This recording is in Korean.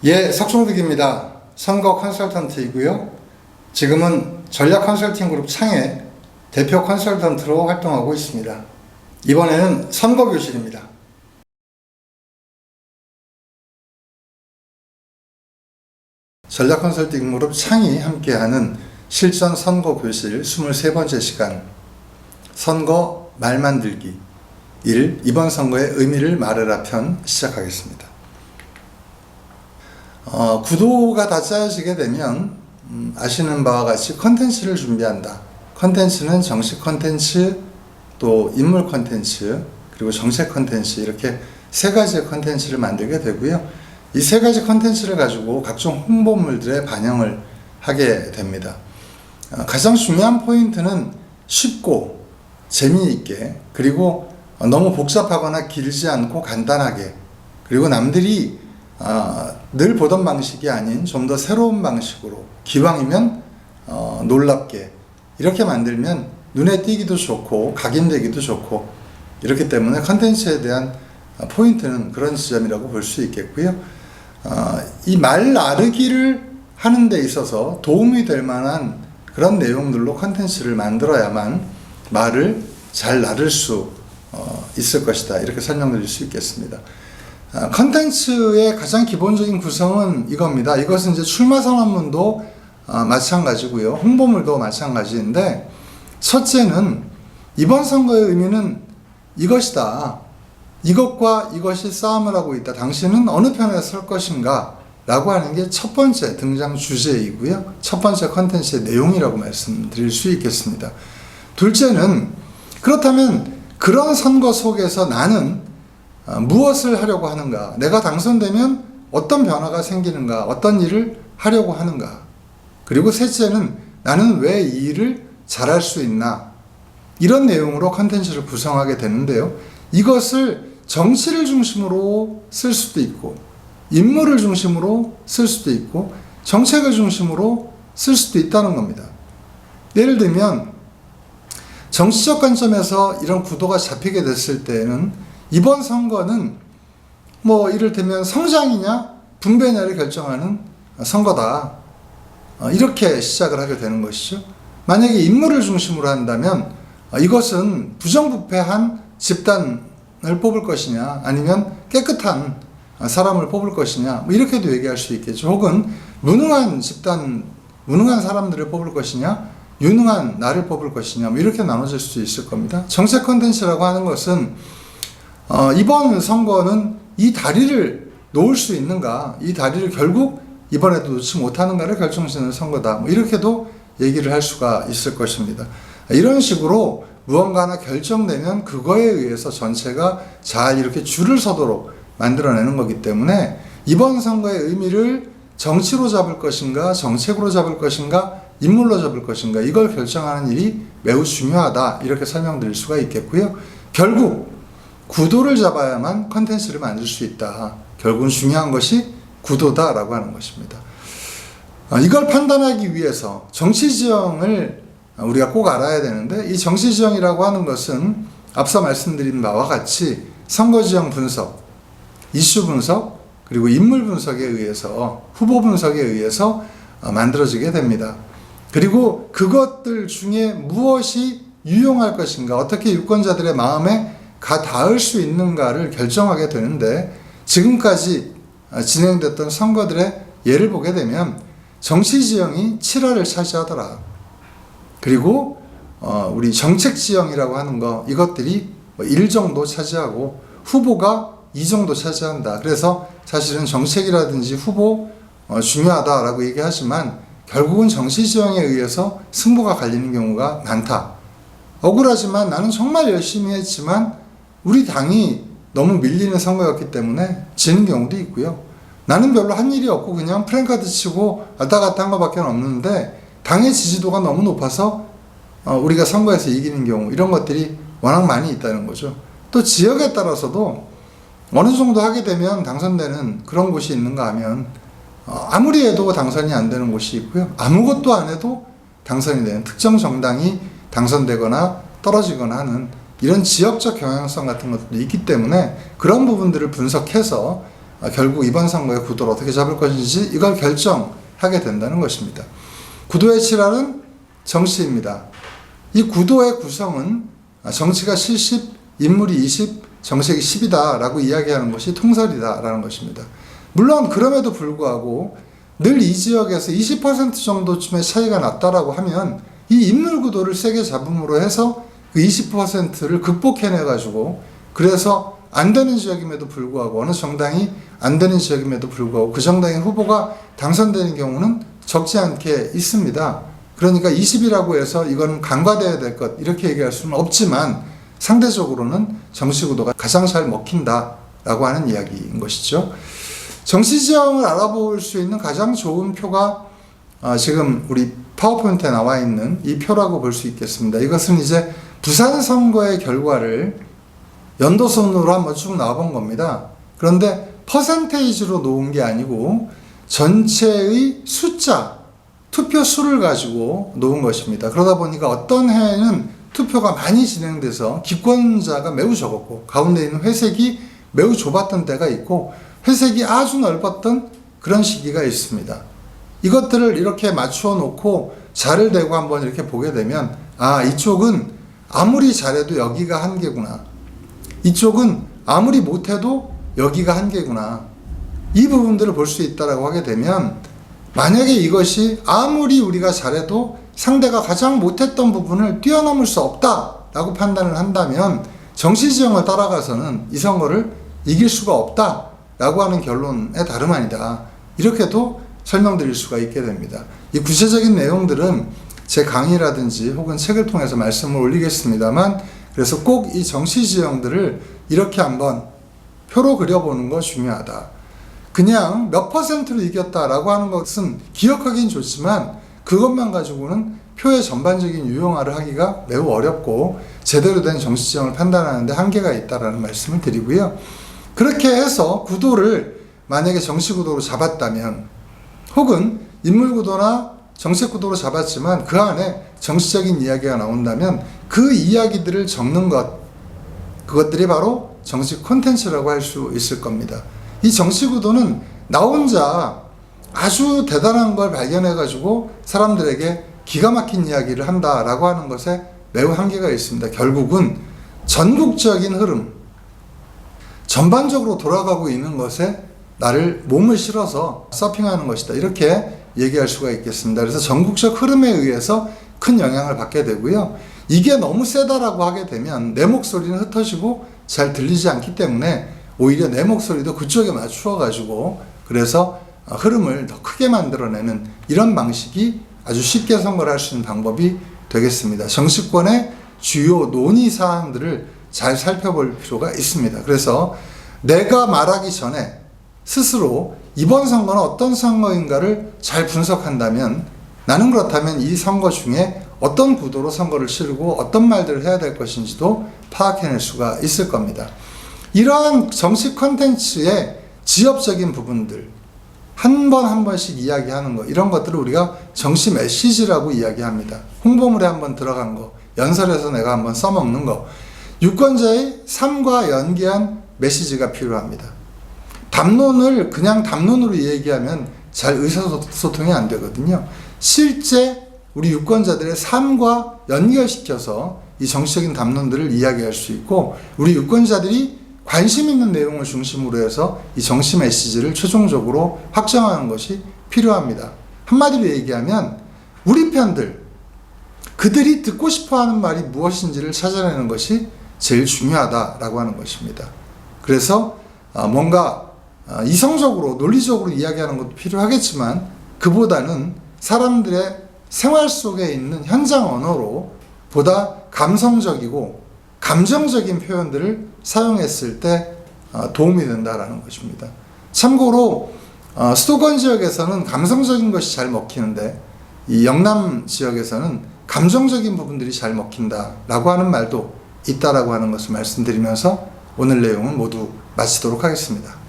예, 석종득입니다. 선거 컨설턴트이고요. 지금은 전략 컨설팅 그룹 창의 대표 컨설턴트로 활동하고 있습니다. 이번에는 선거교실입니다. 전략 컨설팅 그룹 창이 함께하는 실전 선거교실 23번째 시간, 선거 말 만들기 1. 이번 선거의 의미를 말해라 편 시작하겠습니다. 구도가 다 짜여지게 되면 아시는 바와 같이 컨텐츠를 준비한다. 컨텐츠는 정식 컨텐츠, 또 인물 컨텐츠, 그리고 정책 컨텐츠, 이렇게 세 가지의 컨텐츠를 만들게 되고요. 이 세 가지 컨텐츠를 가지고 각종 홍보물들에 반영을 하게 됩니다. 가장 중요한 포인트는 쉽고 재미있게, 그리고 너무 복잡하거나 길지 않고 간단하게, 그리고 남들이 늘 보던 방식이 아닌 좀 더 새로운 방식으로, 기왕이면 놀랍게 이렇게 만들면 눈에 띄기도 좋고 각인되기도 좋고, 이렇기 때문에 컨텐츠에 대한 포인트는 그런 지점이라고 볼 수 있겠고요. 이 말 나르기를 하는 데 있어서 도움이 될 만한 그런 내용들로 컨텐츠를 만들어야만 말을 잘 나를 수 있을 것이다, 이렇게 설명드릴 수 있겠습니다. 컨텐츠의 가장 기본적인 구성은 이겁니다. 이것은 이제 출마선언문도 마찬가지고요. 홍보물도 마찬가지인데, 첫째는 이번 선거의 의미는 이것이다. 이것과 이것이 싸움을 하고 있다. 당신은 어느 편에 설 것인가? 라고 하는 게 첫 번째 등장 주제이고요. 첫 번째 컨텐츠의 내용이라고 말씀드릴 수 있겠습니다. 둘째는, 그렇다면 그런 선거 속에서 나는 무엇을 하려고 하는가? 내가 당선되면 어떤 변화가 생기는가? 어떤 일을 하려고 하는가? 그리고 셋째는, 나는 왜 이 일을 잘할 수 있나? 이런 내용으로 컨텐츠를 구성하게 되는데요. 이것을 정치를 중심으로 쓸 수도 있고, 인물을 중심으로 쓸 수도 있고, 정책을 중심으로 쓸 수도 있다는 겁니다. 예를 들면 정치적 관점에서 이런 구도가 잡히게 됐을 때는 이번 선거는 이를테면 성장이냐 분배냐를 결정하는 선거다, 이렇게 시작을 하게 되는 것이죠. 만약에 인물을 중심으로 한다면 이것은 부정부패한 집단을 뽑을 것이냐, 아니면 깨끗한 사람을 뽑을 것이냐, 이렇게도 얘기할 수 있겠죠. 혹은 무능한 집단, 무능한 사람들을 뽑을 것이냐, 유능한 나를 뽑을 것이냐, 이렇게 나눠질 수 있을 겁니다. 정책 컨텐츠라고 하는 것은 이번 선거는 이 다리를 놓을 수 있는가, 이 다리를 결국 이번에도 놓지 못하는가를 결정짓는 선거다, 이렇게도 얘기를 할 수가 있을 것입니다. 이런 식으로 무언가 하나 결정되면 그거에 의해서 전체가 잘 이렇게 줄을 서도록 만들어내는 거기 때문에 이번 선거의 의미를 정치로 잡을 것인가, 정책으로 잡을 것인가, 인물로 잡을 것인가, 이걸 결정하는 일이 매우 중요하다, 이렇게 설명드릴 수가 있겠고요. 결국 구도를 잡아야만 컨텐츠를 만들 수 있다. 결국은 중요한 것이 구도다라고 하는 것입니다. 이걸 판단하기 위해서 정치지형을 우리가 꼭 알아야 되는데, 이 정치지형이라고 하는 것은 앞서 말씀드린 바와 같이 선거지형 분석, 이슈 분석, 그리고 인물 분석에 의해서, 후보 분석에 의해서 만들어지게 됩니다. 그리고 그것들 중에 무엇이 유용할 것인가, 어떻게 유권자들의 마음에 가 닿을 수 있는가를 결정하게 되는데, 지금까지 진행됐던 선거들의 예를 보게 되면 정치지형이 7화를 차지하더라. 그리고 우리 정책지형이라고 하는 거, 이것들이 1 정도 차지하고 후보가 2 정도 차지한다. 그래서 사실은 정책이라든지 후보 중요하다라고 얘기하지만 결국은 정치지형에 의해서 승부가 갈리는 경우가 많다. 억울하지만 나는 정말 열심히 했지만 우리 당이 너무 밀리는 선거였기 때문에 지는 경우도 있고요. 나는 별로 한 일이 없고 그냥 프랭카드 치고 왔다 갔다 한 것밖에 없는데 당의 지지도가 너무 높아서 우리가 선거에서 이기는 경우, 이런 것들이 워낙 많이 있다는 거죠. 또 지역에 따라서도 어느 정도 하게 되면 당선되는 그런 곳이 있는가 하면 아무리 해도 당선이 안 되는 곳이 있고요. 아무것도 안 해도 당선이 되는, 특정 정당이 당선되거나 떨어지거나 하는 이런 지역적 경향성 같은 것도 있기 때문에 그런 부분들을 분석해서 결국 이번 선거의 구도를 어떻게 잡을 것인지 이걸 결정하게 된다는 것입니다. 구도의 7할은 정치입니다. 이 구도의 구성은 정치가 70, 인물이 20, 정책이 10이다 라고 이야기하는 것이 통설이다 라는 것입니다. 물론 그럼에도 불구하고 늘 이 지역에서 20% 정도쯤의 차이가 났다라고 하면 이 인물 구도를 세게 잡음으로 해서 그 20%를 극복해내가지고 그래서 안 되는 지역임에도 불구하고 어느 정당이 안 되는 지역임에도 불구하고 그 정당의 후보가 당선되는 경우는 적지 않게 있습니다. 그러니까 20이라고 해서 이건 간과되어야 될 것 이렇게 얘기할 수는 없지만 상대적으로는 정치구도가 가장 잘 먹힌다라고 하는 이야기인 것이죠. 정치지형을 알아볼 수 있는 가장 좋은 표가 지금 우리 파워포인트에 나와 있는 이 표라고 볼 수 있겠습니다. 이것은 이제 부산 선거의 결과를 연도선으로 한번 쭉 나와본 겁니다. 그런데 퍼센테이지로 놓은 게 아니고 전체의 숫자, 투표 수를 가지고 놓은 것입니다. 그러다 보니까 어떤 해에는 투표가 많이 진행돼서 기권자가 매우 적었고 가운데 있는 회색이 매우 좁았던 때가 있고 회색이 아주 넓었던 그런 시기가 있습니다. 이것들을 이렇게 맞추어 놓고 자를 대고 한번 이렇게 보게 되면 이쪽은 아무리 잘해도 여기가 한계구나. 이쪽은 아무리 못해도 여기가 한계구나. 이 부분들을 볼 수 있다라고 하게 되면 만약에 이것이 아무리 우리가 잘해도 상대가 가장 못했던 부분을 뛰어넘을 수 없다라고 판단을 한다면 정치지형을 따라가서는 이 선거를 이길 수가 없다라고 하는 결론에 다름 아니다. 이렇게도 설명드릴 수가 있게 됩니다. 이 구체적인 내용들은 제 강의라든지 혹은 책을 통해서 말씀을 올리겠습니다만 그래서 꼭 이 정치지형들을 이렇게 한번 표로 그려보는 거 중요하다. 그냥 몇 퍼센트로 이겼다라고 하는 것은 기억하긴 좋지만 그것만 가지고는 표의 전반적인 유용화를 하기가 매우 어렵고 제대로 된 정치지형을 판단하는데 한계가 있다라는 말씀을 드리고요. 그렇게 해서 구도를 만약에 정치구도로 잡았다면 혹은 인물구도나 정책구도로 잡았지만 그 안에 정치적인 이야기가 나온다면 그 이야기들을 적는 것 그것들이 바로 정치 콘텐츠라고 할 수 있을 겁니다. 이 정치구도는 나 혼자 아주 대단한 걸 발견해가지고 사람들에게 기가 막힌 이야기를 한다라고 하는 것에 매우 한계가 있습니다. 결국은 전국적인 흐름, 전반적으로 돌아가고 있는 것에 나를 몸을 실어서 서핑하는 것이다. 이렇게 얘기할 수가 있겠습니다. 그래서 전국적 흐름에 의해서 큰 영향을 받게 되고요. 이게 너무 세다라고 하게 되면 내 목소리는 흩어지고 잘 들리지 않기 때문에 오히려 내 목소리도 그쪽에 맞추어 가지고 그래서 흐름을 더 크게 만들어내는 이런 방식이 아주 쉽게 선거를 할 수 있는 방법이 되겠습니다. 정치권의 주요 논의 사항들을 잘 살펴볼 필요가 있습니다. 그래서 내가 말하기 전에 스스로 이번 선거는 어떤 선거인가를 잘 분석한다면 나는 그렇다면 이 선거 중에 어떤 구도로 선거를 치르고 어떤 말들을 해야 될 것인지도 파악해낼 수가 있을 겁니다. 이러한 정치 콘텐츠의 지엽적인 부분들 한 번 한 번씩 이야기하는 거 이런 것들을 우리가 정치 메시지라고 이야기합니다. 홍보물에 한번 들어간 거 연설에서 내가 한번 써먹는 거 유권자의 삶과 연계한 메시지가 필요합니다. 담론을 그냥 담론으로 얘기하면 잘 의사소통이 안 되거든요. 실제 우리 유권자들의 삶과 연결시켜서 이 정치적인 담론들을 이야기할 수 있고 우리 유권자들이 관심 있는 내용을 중심으로 해서 이 정치 메시지를 최종적으로 확정하는 것이 필요합니다. 한마디로 얘기하면 우리 편들 그들이 듣고 싶어하는 말이 무엇인지를 찾아내는 것이 제일 중요하다라고 하는 것입니다. 그래서 뭔가 이성적으로 논리적으로 이야기하는 것도 필요하겠지만 그보다는 사람들의 생활 속에 있는 현장 언어로 보다 감성적이고 감정적인 표현들을 사용했을 때 도움이 된다라는 것입니다. 참고로 수도권 지역에서는 감성적인 것이 잘 먹히는데 이 영남 지역에서는 감정적인 부분들이 잘 먹힌다라고 하는 말도 있다라고 하는 것을 말씀드리면서 오늘 내용은 모두 마치도록 하겠습니다.